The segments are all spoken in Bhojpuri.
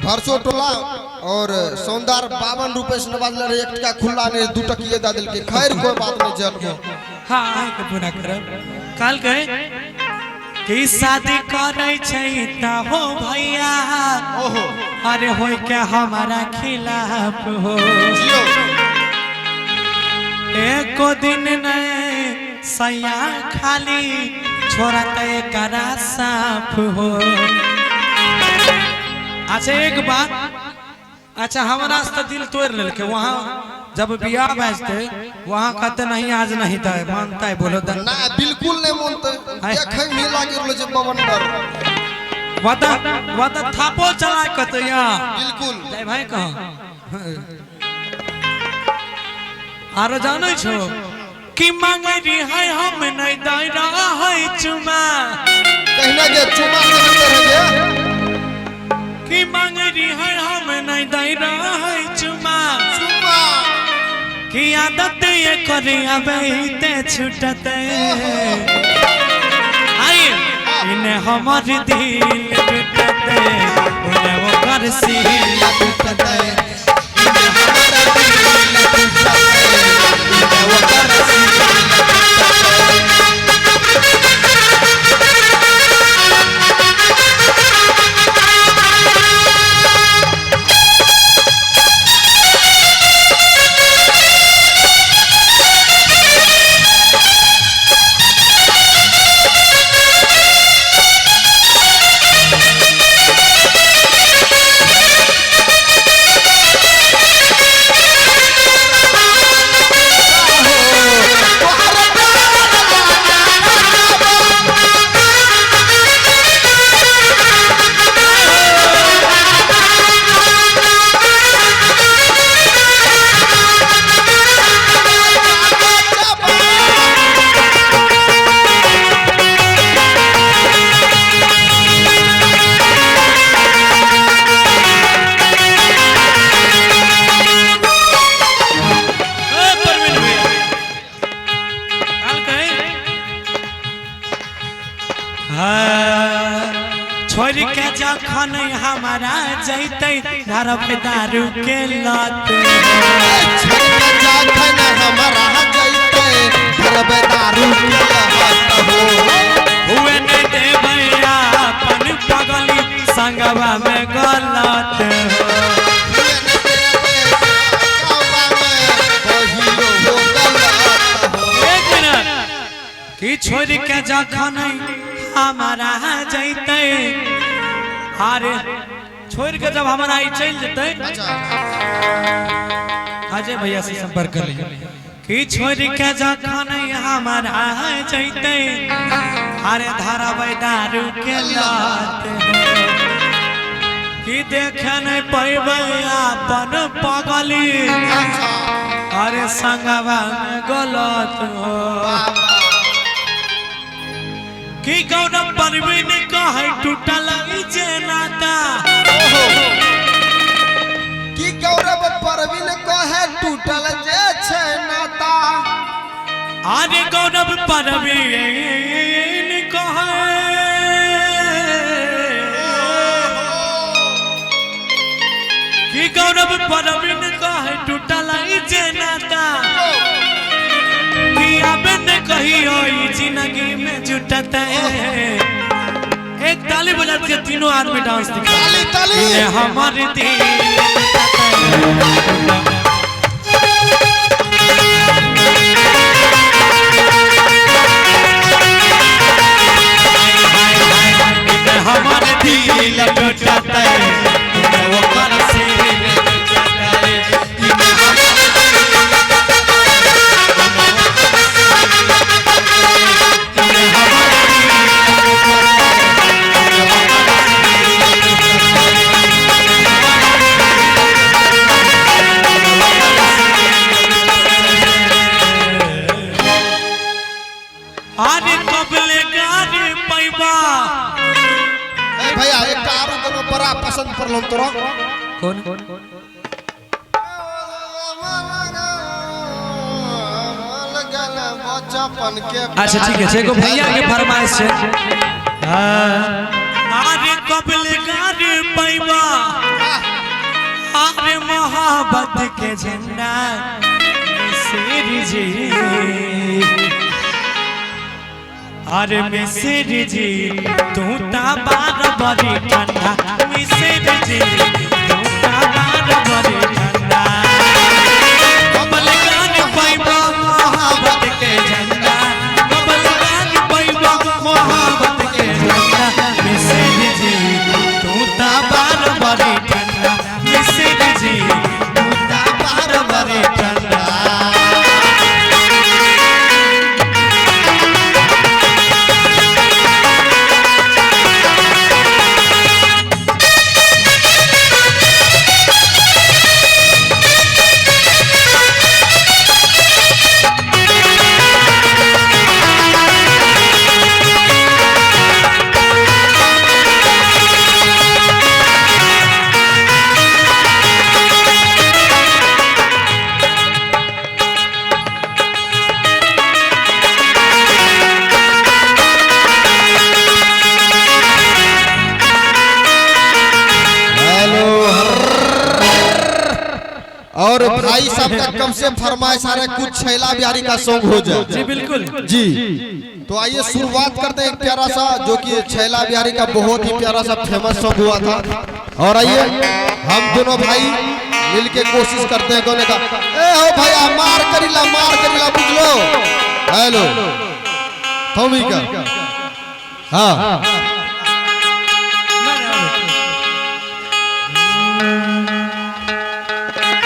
खर्चो टोला और सौंदार 52 रुपए से नवाज ले एक टका खुला ने 2 टकिए दा दिल के खैर कोई बात नहीं जल गो। हां के पूरा करब काल कहे कि शादी करे छै त हो भैया ओहो अरे होय के हमारा खिलाफ हो जियो एको दिन नहीं सैया खाली छोरा ते करा साफ हो। अच्छा एक बात अच्छा हमारा तो दिल तोड़ ले के वहाँ जब बियाह बाजते वहाँ कहते नहीं आज नहीं था मानता है बोलो ना बिल्कुल नहीं मानते देखे नहीं लागे रोले जे बवंडर वादा थापो चला कहते यहाँ बिल्कुल जय भाई कहाँ आरो जानो छो कि मांगरी है हम नहीं दे रहा है चुमा कहना के चुमा से रह कि मांगरी है हम नहीं दे रहा है चुमा चुमा कि आदत ये करे अबे छुटते आई इन्हें हमारे दिल टूटते उन्हें वो कर सी टूटते इन्हें हमारा दिल टूटते उन्हें वो कर सी छोड़ के जखन हमारा जैते घर पे दारू के लत छोड़ के जखन हमारा जैते घर पे दारू के लत हो हुए ने दे भैया अपन पगली संगवा में गलत कि छोड़ के जखन हमारा जैते अरे छोड़ के जब हमारा आई चल जते अजय भैया से संपर्क कर लीजिए कि छोड़ के जखन हमारा जैते अरे धारा दारू के लत कि देखे नहीं पैबे अपन पगली अरे संगवा में गलत हो कि गौरव परवीन कहे टूटल जे नाता कि गौरव परवीन कहे टूटल जे छै नाता अरे गौरव परवीन कहे कि गौरव परवीन कहे टूटल जे नाता कहियो जिंदगी में जुटते एक ताली बजाते तीनों आदमी डांस ताली ताली हमारे दिल हमारे दिल टूटते वो कर से भैया एक आरो कोनो बड़ा पसंद पड़लो तोरा कौन बचपन के अच्छा ठीक है एगो भैया के फरमाइश है अरे कबल गार पैबा मोहब्बत के झंडा मिसिर जी, अरे मिसिर जी तू ता बार बड़ी ठंडा, मिसिर जी तू ता बार बड़ी ठंडा, कमल गान पैबा मोहब्बत के झंडा, कमल गान पैबा मोहब्बत के झंडा, मिसिर जी तू ता बार बड़ी ठंडा, मिसिर जी तू ता बार बड़ी ठंडा। और भाई साहब का कम से फरमाइश आ रहा है कुछ छैला बिहारी का सॉन्ग हो जाए। जी बिल्कुल जी। तो आइए शुरुआत करते हैं एक प्यारा सा, जो कि छैला बिहारी का बहुत ही प्यारा सा फेमस सॉन्ग हुआ था। और आइए हम दोनों भाई मिलके कोशिश करते हैं गाने का। ए हो भैया मार करीला बुझ लो। हेलो थोमी का हाँ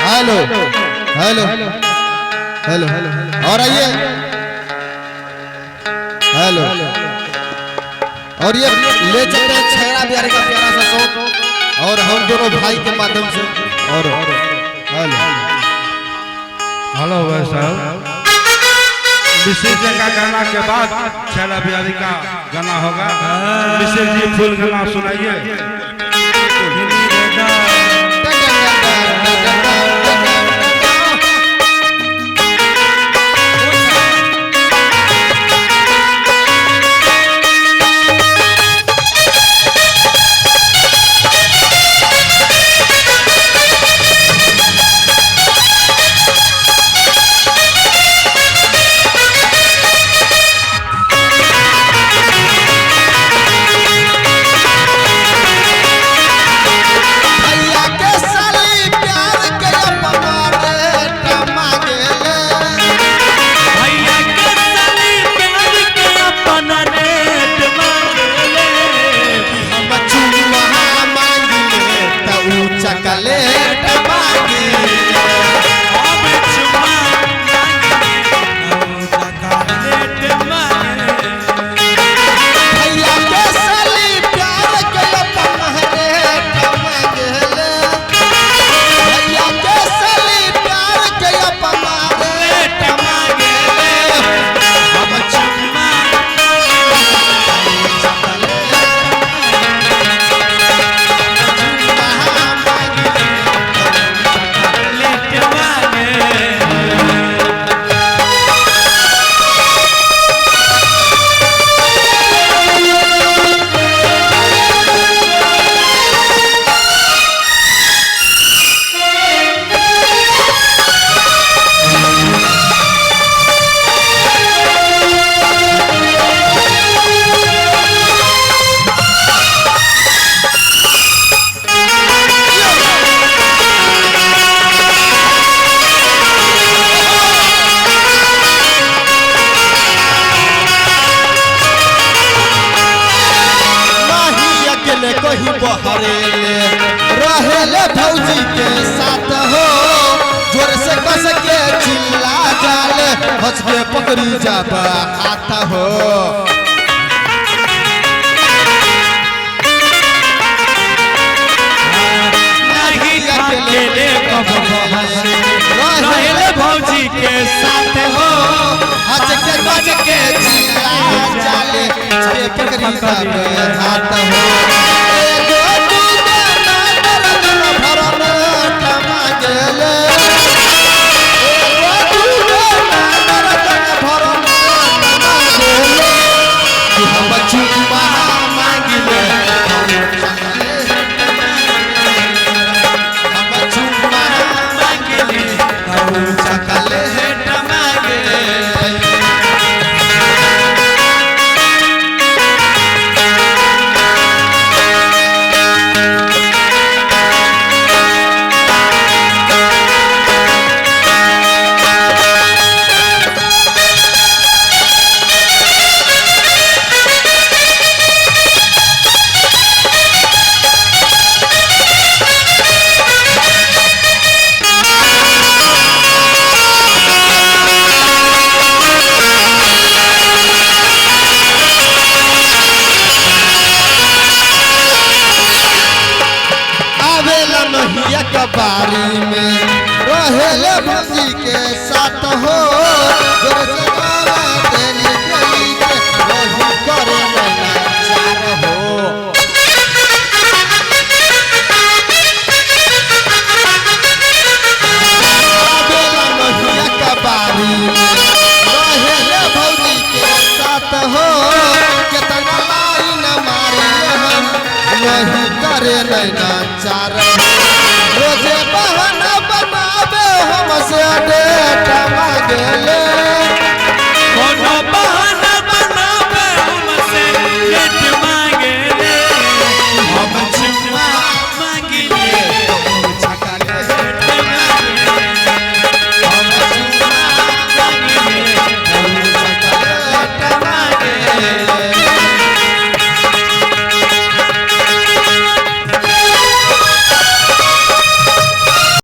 हेलो हेलो हेलो और आइए हेलो और ये ले चलते हैं छैला बिहारी का प्यारा सा सॉन्ग और हम दोनों भाई के माध्यम से। और हेलो हेलो भाई साहब, मिसिर जी का गाना के बाद छैला बिहारी का गाना होगा। मिसिर जी फुल गाना सुनाइए। कहीं बहरेले रहेले भौजी के साथ हो, जोर से कस के चिल्ला जाले हंस के पकड़ी जाबा आता हो। रहेले भौजी के साथ हो, हंस के कस के चिल्ला जाले हंस के पकड़ी जाबा आता हो। आवेला नहिया कबारी में रहेले भौजी के साथ हो जोर से गावा देली देली के रही करे नैना चार हो आवेला नहिया कबारी में रहेले भौजी के साथ हो केतना लाइन मारी हम नहीं करे नैना चार रोजे बहाना बनावे हमसे डेट मांगेले